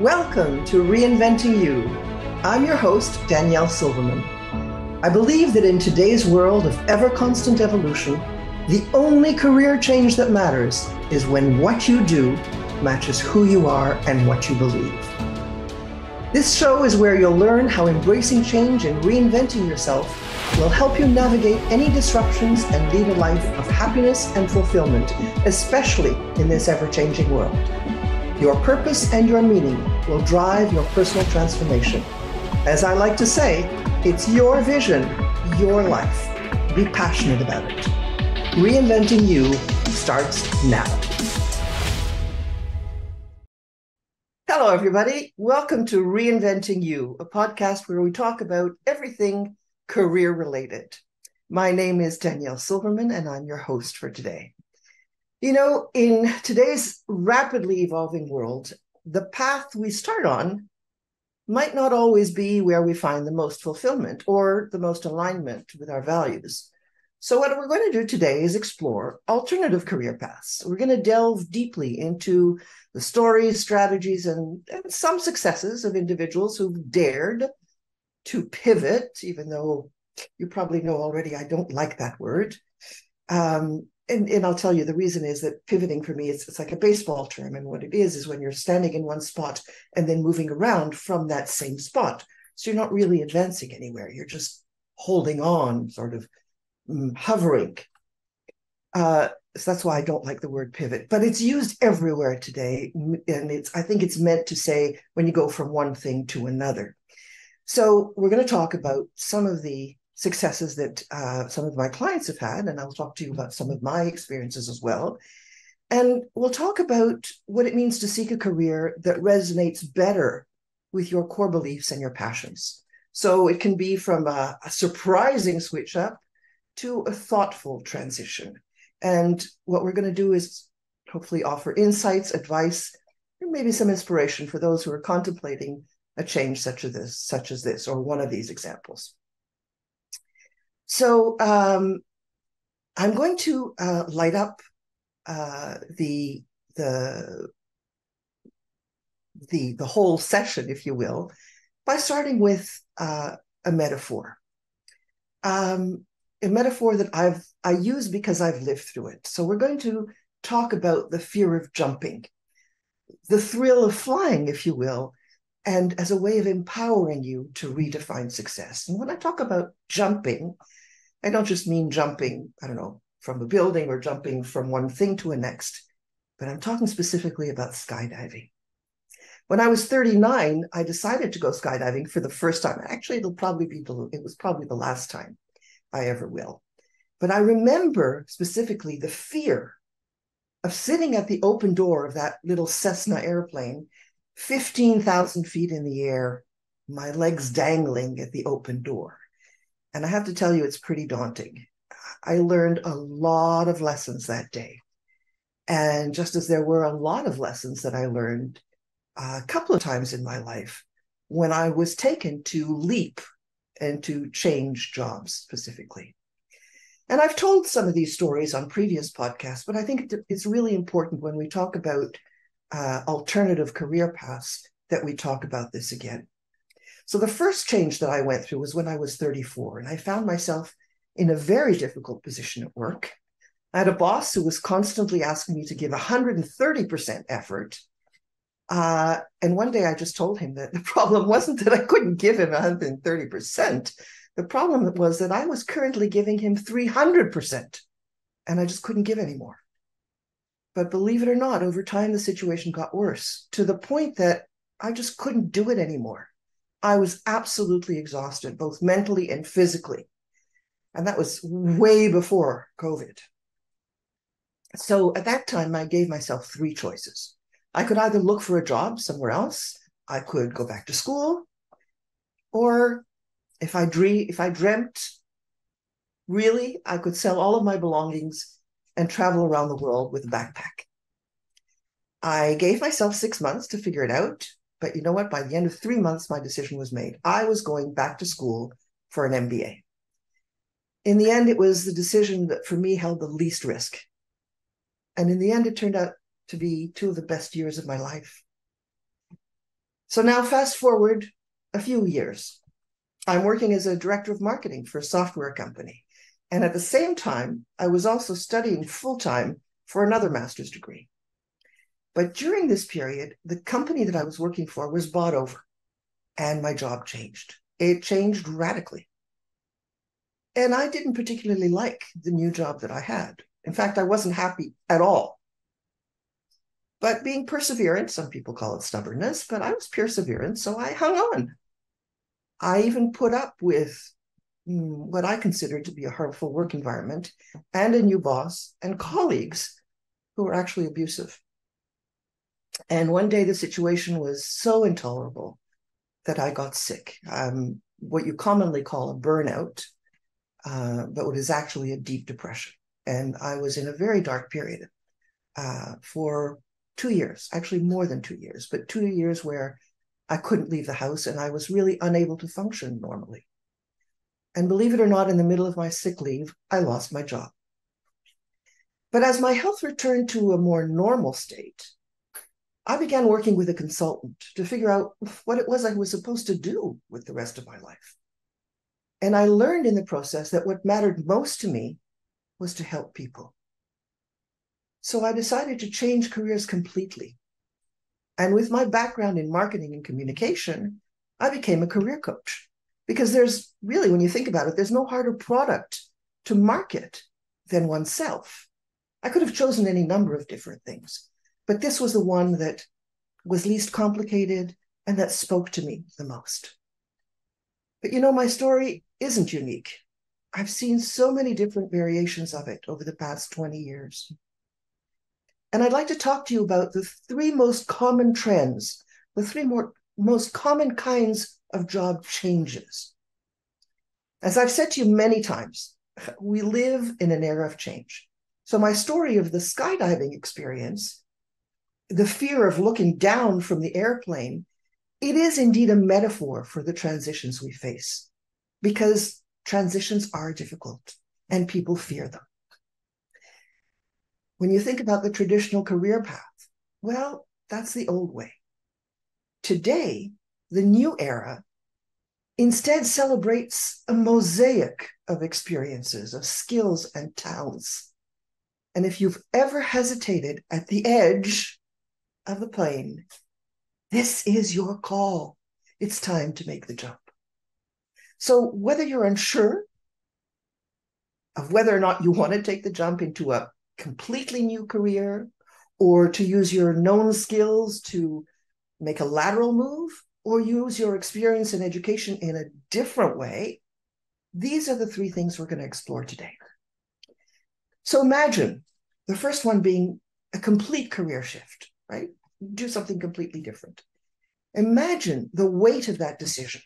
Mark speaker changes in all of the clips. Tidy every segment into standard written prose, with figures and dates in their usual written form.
Speaker 1: Welcome to Reinventing You. I'm your host, Danielle Silverman. I believe that in today's world of ever-constant evolution, the only career change that matters is when what you do matches who you are and what you believe. This show is where you'll learn how embracing change and reinventing yourself will help you navigate any disruptions and lead a life of happiness and fulfillment, especially in this ever-changing world. Your purpose and your meaning will drive your personal transformation. As I like to say, it's your vision, your life. Be passionate about it. Reinventing You starts now. Hello, everybody. Welcome to Reinventing You, a podcast where we talk about everything career-related. My name is Danielle Silverman, and I'm your host for today. You know, in today's rapidly evolving world, the path we start on might not always be where we find the most fulfillment or the most alignment with our values. So what we're going to do today is explore alternative career paths. We're going to delve deeply into the stories, strategies, and some successes of individuals who've dared to pivot, even though you probably know already I don't like that word. And I'll tell you, the reason is that pivoting for me, it's like a baseball term. And what it is when you're standing in one spot and then moving around from that same spot. So you're not really advancing anywhere. You're just holding on, sort of hovering. So that's why I don't like the word pivot. But it's used everywhere today. And I think it's meant to say when you go from one thing to another. So we're going to talk about some of the successes that some of my clients have had, and I'll talk to you about some of my experiences as well. And we'll talk about what it means to seek a career that resonates better with your core beliefs and your passions. So it can be from a surprising switch up to a thoughtful transition. And what we're going to do is hopefully offer insights, advice, and maybe some inspiration for those who are contemplating a change such as this, or one of these examples. So I'm going to light up the whole session, if you will, by starting with a metaphor. A metaphor that I use because I've lived through it. So we're going to talk about the fear of jumping, the thrill of flying, if you will, and as a way of empowering you to redefine success. And when I talk about jumping, I don't just mean jumping, from a building or jumping from one thing to a next, but I'm talking specifically about skydiving. When I was 39, I decided to go skydiving for the first time. Actually, it was probably the last time I ever will. But I remember specifically the fear of sitting at the open door of that little Cessna airplane, 15,000 feet in the air, my legs dangling at the open door. And I have to tell you, it's pretty daunting. I learned a lot of lessons that day. And just as there were a lot of lessons that I learned a couple of times in my life when I was taken to leap and to change jobs specifically. And I've told some of these stories on previous podcasts, but I think it's really important when we talk about alternative career paths that we talk about this again. So the first change that I went through was when I was 34, and I found myself in a very difficult position at work. I had a boss who was constantly asking me to give 130% effort. And one day I just told him that the problem wasn't that I couldn't give him 130%. The problem was that I was currently giving him 300%, and I just couldn't give anymore. But believe it or not, over time, the situation got worse to the point that I just couldn't do it anymore. I was absolutely exhausted, both mentally and physically. And that was way before COVID. So at that time, I gave myself three choices. I could either look for a job somewhere else, I could go back to school, or if I dreamt, really, I could sell all of my belongings and travel around the world with a backpack. I gave myself 6 months to figure it out. But you know what? By the end of 3 months, my decision was made. I was going back to school for an MBA. In the end, it was the decision that for me held the least risk. And in the end, it turned out to be two of the best years of my life. So now fast forward a few years. I'm working as a director of marketing for a software company. And at the same time, I was also studying full-time for another master's degree. But during this period, the company that I was working for was bought over and my job changed. It changed radically. And I didn't particularly like the new job that I had. In fact, I wasn't happy at all. But being perseverant, some people call it stubbornness, but I was perseverant, so I hung on. I even put up with what I considered to be a harmful work environment and a new boss and colleagues who were actually abusive. And one day the situation was so intolerable that I got sick, what you commonly call a burnout, but what is actually a deep depression. And I was in a very dark period for 2 years, actually more than 2 years, but 2 years where I couldn't leave the house and I was really unable to function normally. And believe it or not, in the middle of my sick leave, I lost my job. But as my health returned to a more normal state, I began working with a consultant to figure out what it was I was supposed to do with the rest of my life. And I learned in the process that what mattered most to me was to help people. So I decided to change careers completely. And with my background in marketing and communication, I became a career coach. Because there's really, when you think about it, there's no harder product to market than oneself. I could have chosen any number of different things, but this was the one that was least complicated and that spoke to me the most. But you know, my story isn't unique. I've seen so many different variations of it over the past 20 years. And I'd like to talk to you about the three most common trends, the three most common kinds of job changes. As I've said to you many times, we live in an era of change. So my story of the skydiving experience, the fear of looking down from the airplane, it is indeed a metaphor for the transitions we face, because transitions are difficult and people fear them. When you think about the traditional career path, well, that's the old way. Today, the new era instead celebrates a mosaic of experiences, of skills and talents. And if you've ever hesitated at the edge of the plane, this is your call. It's time to make the jump. So whether you're unsure of whether or not you want to take the jump into a completely new career, or to use your known skills to make a lateral move, or use your experience and education in a different way, these are the three things we're going to explore today. So imagine the first one being a complete career shift, right? Do something completely different. Imagine the weight of that decision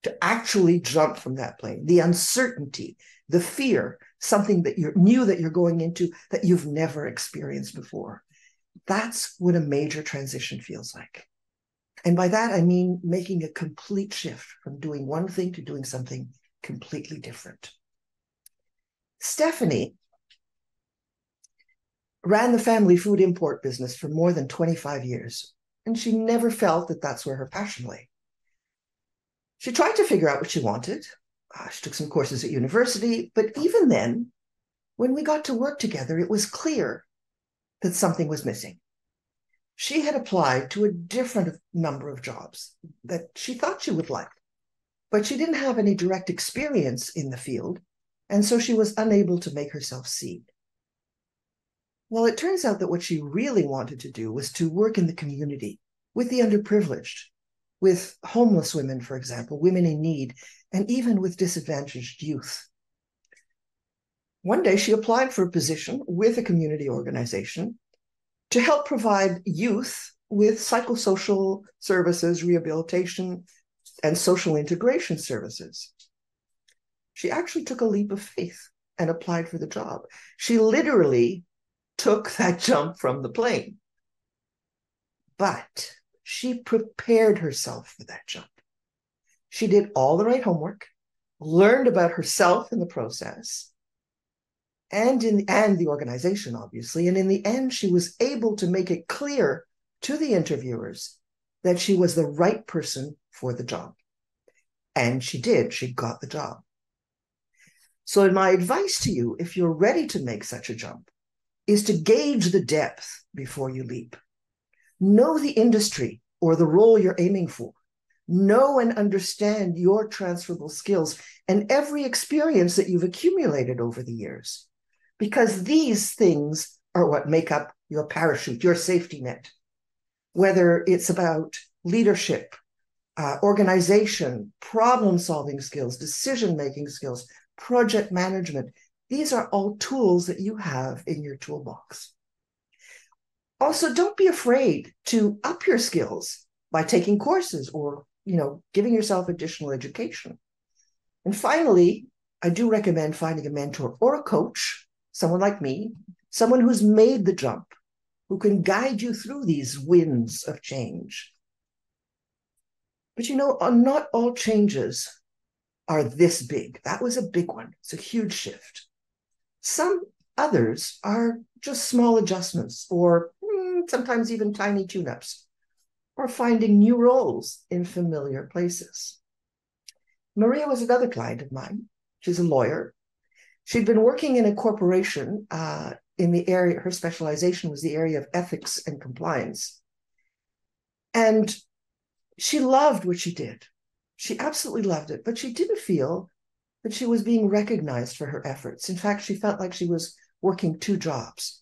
Speaker 1: to actually jump from that plane, the uncertainty, the fear, something that you're new that you're going into that you've never experienced before. That's what a major transition feels like. And by that, I mean making a complete shift from doing one thing to doing something completely different. Stephanie ran the family food import business for more than 25 years, and she never felt that that's where her passion lay. She tried to figure out what she wanted. She took some courses at university, but even then, when we got to work together, it was clear that something was missing. She had applied to a different number of jobs that she thought she would like, but she didn't have any direct experience in the field, and so she was unable to make herself see. Well, it turns out that what she really wanted to do was to work in the community with the underprivileged, with homeless women, for example, women in need, and even with disadvantaged youth. One day she applied for a position with a community organization to help provide youth with psychosocial services, rehabilitation, and social integration services. She actually took a leap of faith and applied for the job. She literally took that jump from the plane. But she prepared herself for that jump. She did all the right homework, learned about herself in the process, and the organization, obviously. And in the end, she was able to make it clear to the interviewers that she was the right person for the job. And she did. She got the job. So my advice to you, if you're ready to make such a jump, is to gauge the depth before you leap. Know the industry or the role you're aiming for. Know and understand your transferable skills and every experience that you've accumulated over the years, because these things are what make up your parachute, your safety net. Whether it's about leadership, organization, problem-solving skills, decision-making skills, project management, these are all tools that you have in your toolbox. Also, don't be afraid to up your skills by taking courses or, giving yourself additional education. And finally, I do recommend finding a mentor or a coach, someone like me, someone who's made the jump, who can guide you through these winds of change. But not all changes are this big. That was a big one. It's a huge shift. Some others are just small adjustments, or sometimes even tiny tune-ups, or finding new roles in familiar places. Maria was another client of mine. She's a lawyer. She'd been working in a corporation in the area, her specialization was the area of ethics and compliance. And she loved what she did. She absolutely loved it, but she didn't feel that she was being recognized for her efforts. In fact, she felt like she was working two jobs.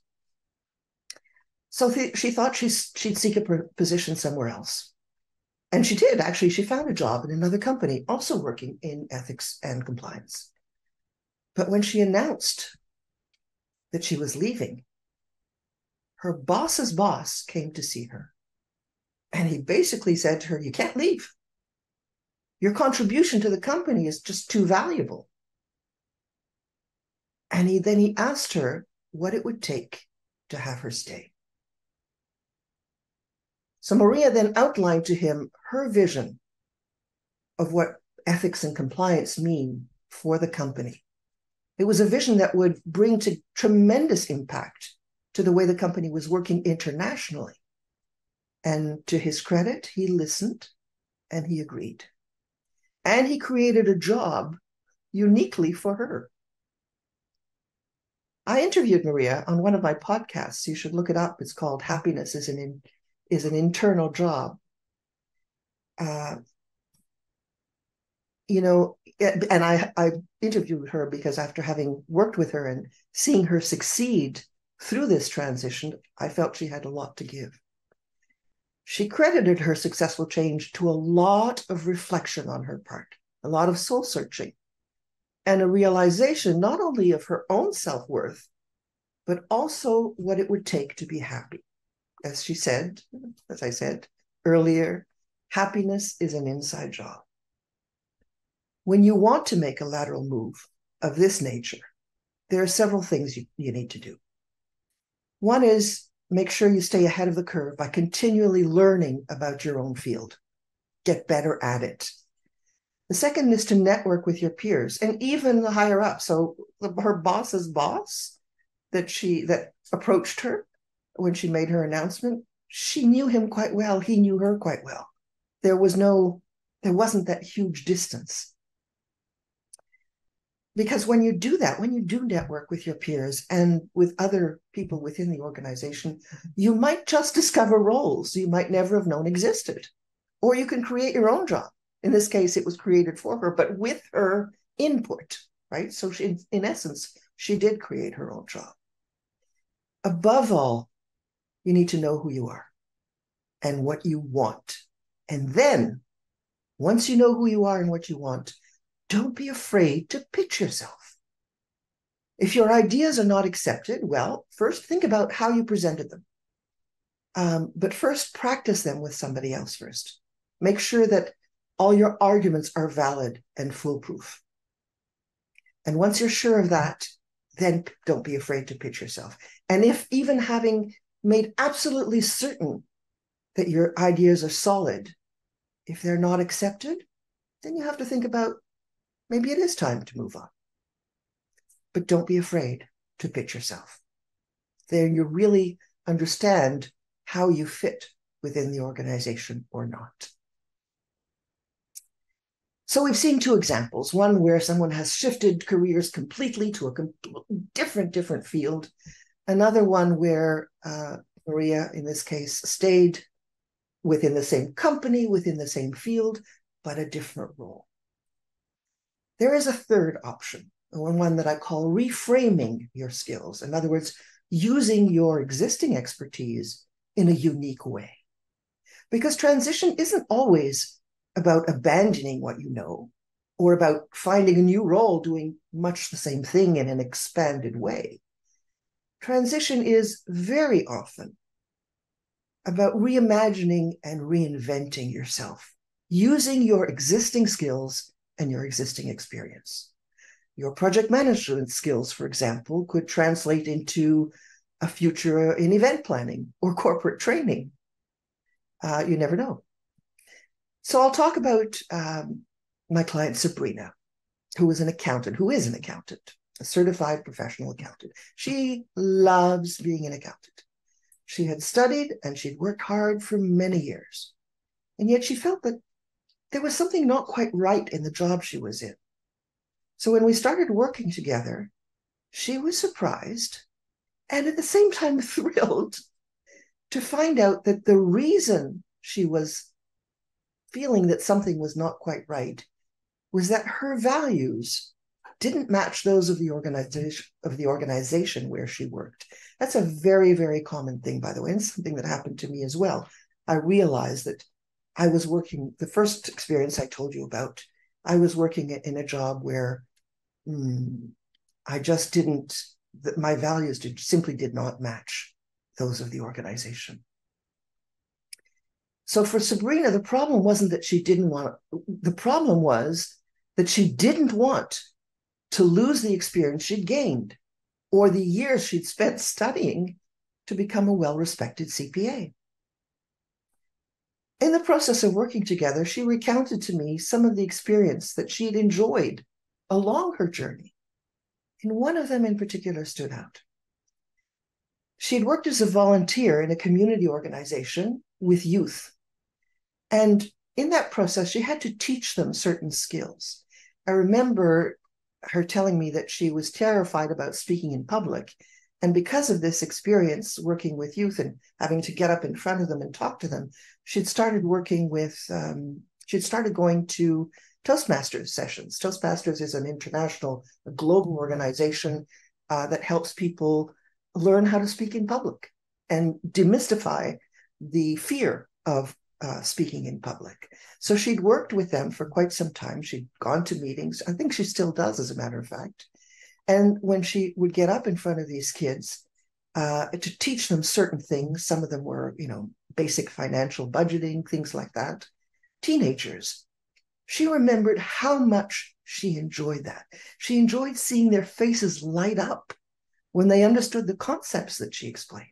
Speaker 1: So she thought she'd seek a position somewhere else. And she did, actually. She found a job in another company, also working in ethics and compliance. But when she announced that she was leaving, her boss's boss came to see her. And he basically said to her, "You can't leave. Your contribution to the company is just too valuable." And then he asked her what it would take to have her stay. So Maria then outlined to him her vision of what ethics and compliance mean for the company. It was a vision that would bring to tremendous impact to the way the company was working internationally. And to his credit, he listened and he agreed. And he created a job uniquely for her. I interviewed Maria on one of my podcasts. You should look it up. It's called Happiness is an Internal Job. And I interviewed her because after having worked with her and seeing her succeed through this transition, I felt she had a lot to give. She credited her successful change to a lot of reflection on her part, a lot of soul searching, and a realization not only of her own self-worth, but also what it would take to be happy. As I said earlier, happiness is an inside job. When you want to make a lateral move of this nature, there are several things you need to do. One is make sure you stay ahead of the curve by continually learning about your own field. Get better at it. The second is to network with your peers and even the higher up. So her boss's boss that approached her when she made her announcement, she knew him quite well. He knew her quite well. There wasn't that huge distance. Because when you do that, when you do network with your peers and with other people within the organization, you might just discover roles you might never have known existed. Or you can create your own job. In this case, it was created for her, but with her input, right? So in essence, she did create her own job. Above all, you need to know who you are and what you want. And then, once you know who you are and what you want, don't be afraid to pitch yourself. If your ideas are not accepted, well, first think about how you presented them. But first, practice them with somebody else first. Make sure that all your arguments are valid and foolproof. And once you're sure of that, then don't be afraid to pitch yourself. And if even having made absolutely certain that your ideas are solid, if they're not accepted, then you have to think about maybe it is time to move on. But don't be afraid to pitch yourself. Then you really understand how you fit within the organization or not. So we've seen two examples, one where someone has shifted careers completely to a different field, another one where Maria, in this case, stayed within the same company, within the same field, but a different role. There is a third option, one that I call reframing your skills. In other words, using your existing expertise in a unique way. Because transition isn't always about abandoning what you know or about finding a new role doing much the same thing in an expanded way. Transition is very often about reimagining and reinventing yourself, using your existing skills and your existing experience. Your project management skills, for example, could translate into a future in event planning or corporate training. You never know. So I'll talk about my client, Sabrina, who is an accountant, a certified professional accountant. She loves being an accountant. She had studied and she'd worked hard for many years. And yet she felt that there was something not quite right in the job she was in. So when we started working together, she was surprised and at the same time thrilled to find out that the reason she was feeling that something was not quite right was that her values didn't match those of the organization where she worked. That's a very, very common thing, by the way, and something that happened to me as well. I realized that I was working, the first experience I told you about, I was working in a job where I just didn't, my values simply did not match those of the organization. So for Sabrina, the problem wasn't that she didn't want, the problem was that she didn't want to lose the experience she'd gained or the years she'd spent studying to become a well-respected CPA. In the process of working together, she recounted to me some of the experience that she'd enjoyed along her journey. And one of them in particular stood out. She'd worked as a volunteer in a community organization with youth. And in that process, she had to teach them certain skills. I remember her telling me that she was terrified about speaking in public. And because of this experience working with youth and having to get up in front of them and talk to them, she'd started working with, she'd started going to Toastmasters sessions. Toastmasters is an international, a global organization that helps people learn how to speak in public and demystify the fear of speaking in public. So she'd worked with them for quite some time. She'd gone to meetings. I think she still does, as a matter of fact. And when she would get up in front of these kids to teach them certain things, some of them were, basic financial budgeting, things like that, teenagers, she remembered how much she enjoyed that. She enjoyed seeing their faces light up when they understood the concepts that she explained.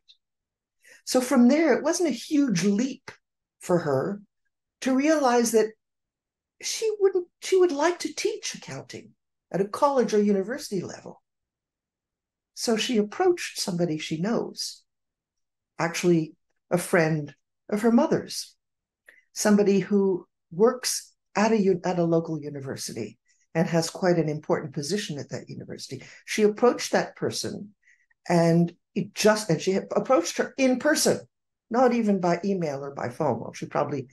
Speaker 1: So from there, it wasn't a huge leap for her to realize that she would like to teach accounting at a college or university level. So she approached somebody she knows, actually a friend of her mother's, somebody who works at a local university and has quite an important position at that university. She approached that person and she approached her in person, not even by email or by phone. Well, she probably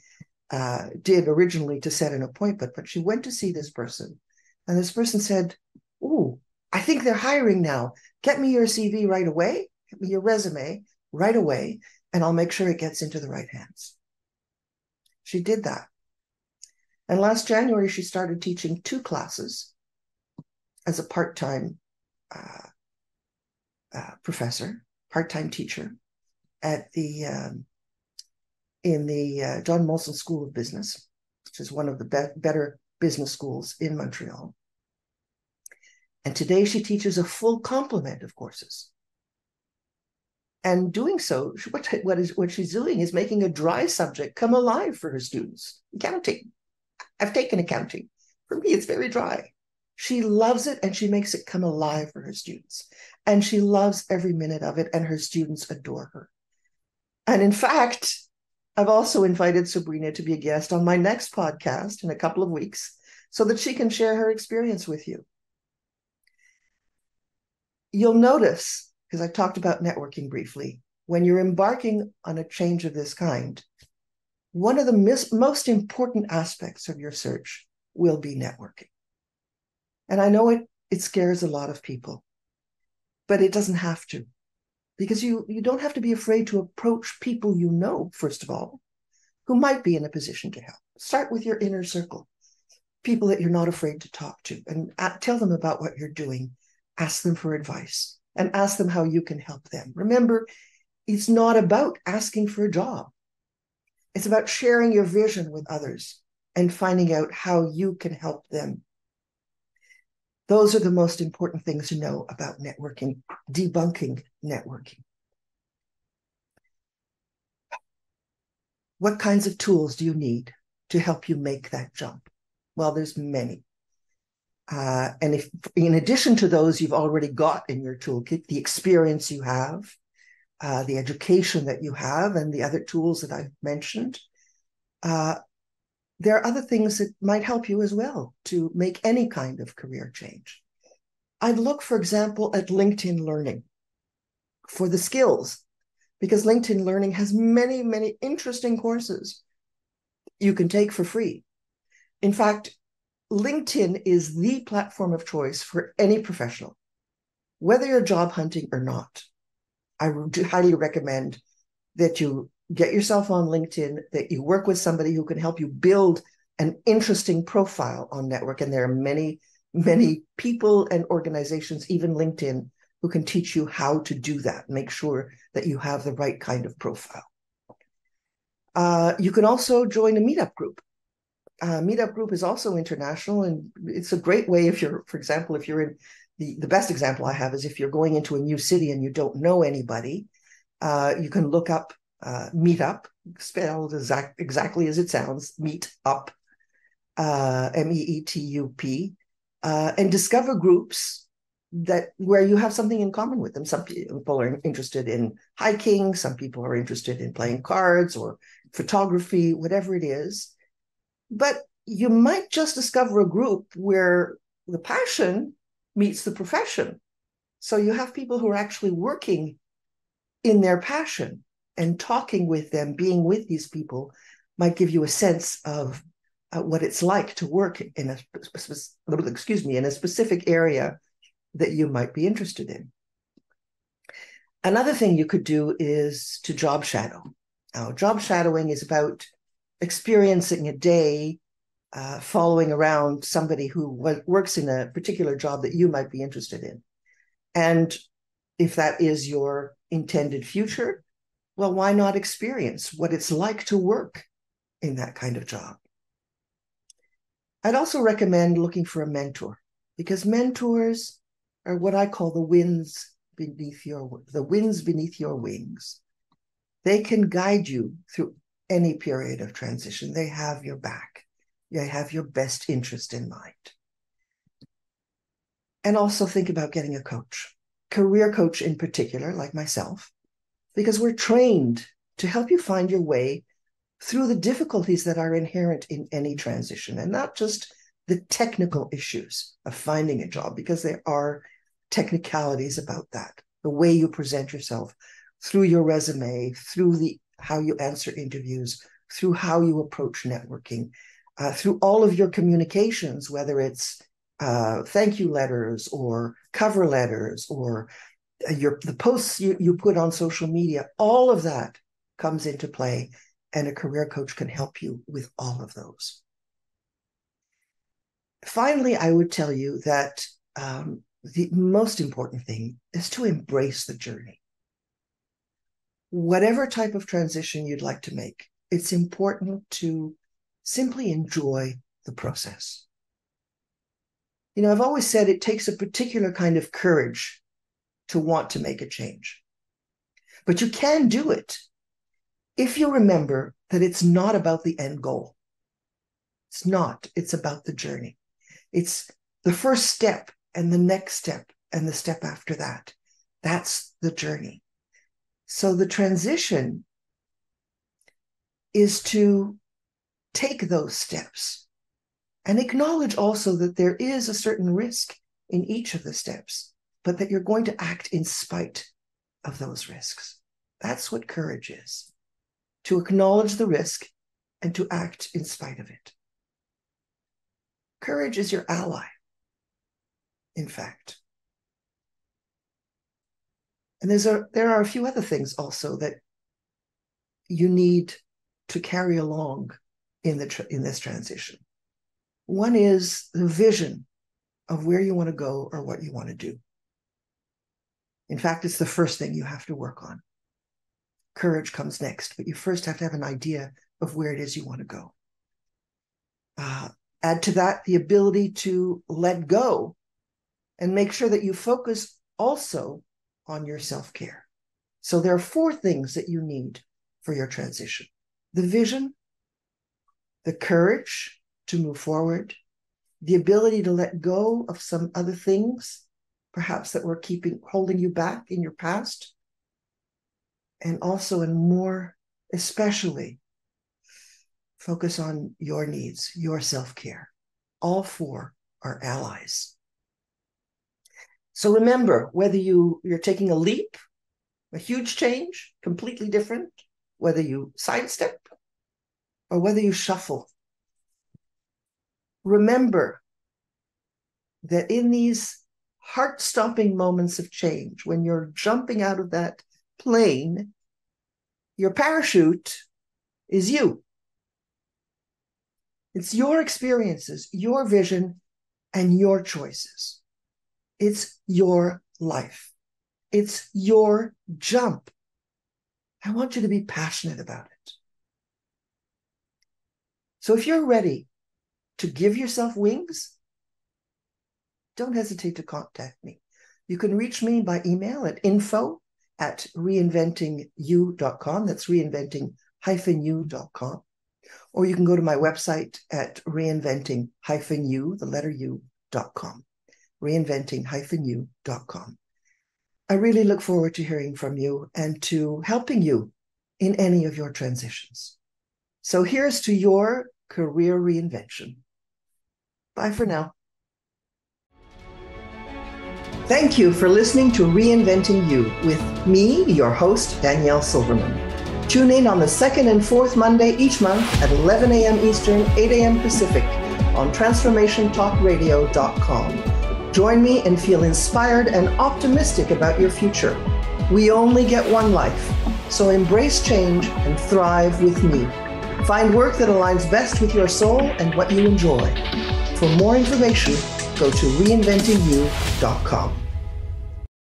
Speaker 1: did originally to set an appointment, but she went to see this person. And this person said, "Ooh, I think they're hiring now. Get me your CV right away. Get me your resume right away, and I'll make sure it gets into the right hands." She did that. And last January, she started teaching 2 classes as a part-time professor, part-time teacher at in the John Molson School of Business, which is one of the better business schools in Montreal. And today she teaches a full complement of courses. And doing so, what she's doing is making a dry subject come alive for her students. Accounting. I've taken accounting. For me, it's very dry. She loves it and she makes it come alive for her students. And she loves every minute of it, and her students adore her. And in fact, I've also invited Sabrina to be a guest on my next podcast in a couple of weeks so that she can share her experience with you. You'll notice, because I talked about networking briefly, when you're embarking on a change of this kind, one of the most important aspects of your search will be networking. And I know it scares a lot of people, but it doesn't have to, because you don't have to be afraid to approach people you know, first of all, who might be in a position to help. Start with your inner circle, people that you're not afraid to talk to, and tell them about what you're doing. Ask them for advice and ask them how you can help them. Remember, it's not about asking for a job. It's about sharing your vision with others and finding out how you can help them. Those are the most important things to know about networking, debunking networking. What kinds of tools do you need to help you make that jump? Well, there's many. And if, in addition to those you've already got in your toolkit, the experience you have, the education that you have, and the other tools that I've mentioned, there are other things that might help you as well to make any kind of career change. I'd look, for example, at LinkedIn Learning for the skills, because LinkedIn Learning has many, many interesting courses you can take for free. In fact, LinkedIn is the platform of choice for any professional, whether you're job hunting or not. I highly recommend that you get yourself on LinkedIn, that you work with somebody who can help you build an interesting profile on network. And there are many, many people and organizations, even LinkedIn, who can teach you how to do that. Make sure that you have the right kind of profile. You can also join a meetup group. Meetup group is also international, and it's a great way if you're, for example, if you're in the best example I have is if you're going into a new city and you don't know anybody, you can look up Meetup, spelled exactly as it sounds, Meetup, MEETUP, and discover groups where you have something in common with them. Some people are interested in hiking, some people are interested in playing cards or photography, whatever it is. But you might just discover a group where the passion meets the profession. So you have people who are actually working in their passion, and talking with them, being with these people might give you a sense of what it's like to work in a specific area that you might be interested in. Another thing you could do is to job shadow. Now, job shadowing is about experiencing a day following around somebody who works in a particular job that you might be interested in. And if that is your intended future, well, why not experience what it's like to work in that kind of job? I'd also recommend looking for a mentor, because mentors are what I call the winds beneath your wings. They can guide you through any period of transition. They have your back. They have your best interest in mind. And also think about getting a coach, career coach in particular, like myself, because we're trained to help you find your way through the difficulties that are inherent in any transition, and not just the technical issues of finding a job, because there are technicalities about that. The way you present yourself through your resume, through how you answer interviews, through how you approach networking, through all of your communications, whether it's thank you letters or cover letters or the posts you put on social media, all of that comes into play, and a career coach can help you with all of those. Finally, I would tell you that the most important thing is to embrace the journey. Whatever type of transition you'd like to make, it's important to simply enjoy the process. You know, I've always said it takes a particular kind of courage to want to make a change. But you can do it if you remember that it's not about the end goal. It's not. It's about the journey. It's the first step and the next step and the step after that. That's the journey. So the transition is to take those steps and acknowledge also that there is a certain risk in each of the steps, but that you're going to act in spite of those risks. That's what courage is, to acknowledge the risk and to act in spite of it. Courage is your ally, in fact. And there are a few other things also that you need to carry along in this transition. One is the vision of where you want to go or what you want to do. In fact, it's the first thing you have to work on. Courage comes next, but you first have to have an idea of where it is you want to go. Add to that the ability to let go and make sure that you focus also on your self-care. So there are 4 things that you need for your transition: the vision, the courage to move forward, the ability to let go of some other things, perhaps that were holding you back in your past, and also, and more especially, focus on your needs, your self-care. All 4 are allies. So remember, whether you're taking a leap, a huge change, completely different, whether you sidestep or whether you shuffle, remember that in these heart-stopping moments of change, when you're jumping out of that plane, your parachute is you. It's your experiences, your vision, and your choices. It's your life. It's your jump. I want you to be passionate about it. So if you're ready to give yourself wings, don't hesitate to contact me. You can reach me by email at info@reinventingyou.com. That's reinventing-u.com. Or you can go to my website at reinventing-u.com. reinventing-u.com. I really look forward to hearing from you and to helping you in any of your transitions. So here's to your career reinvention. Bye for now. Thank you for listening to Reinventing You with me, your host, Danielle Silverman. Tune in on the 2nd and 4th Monday each month at 11 a.m. Eastern, 8 a.m. Pacific on transformationtalkradio.com. Join me and feel inspired and optimistic about your future. We only get one life, so embrace change and thrive with me. Find work that aligns best with your soul and what you enjoy. For more information, go to reinventingyou.com.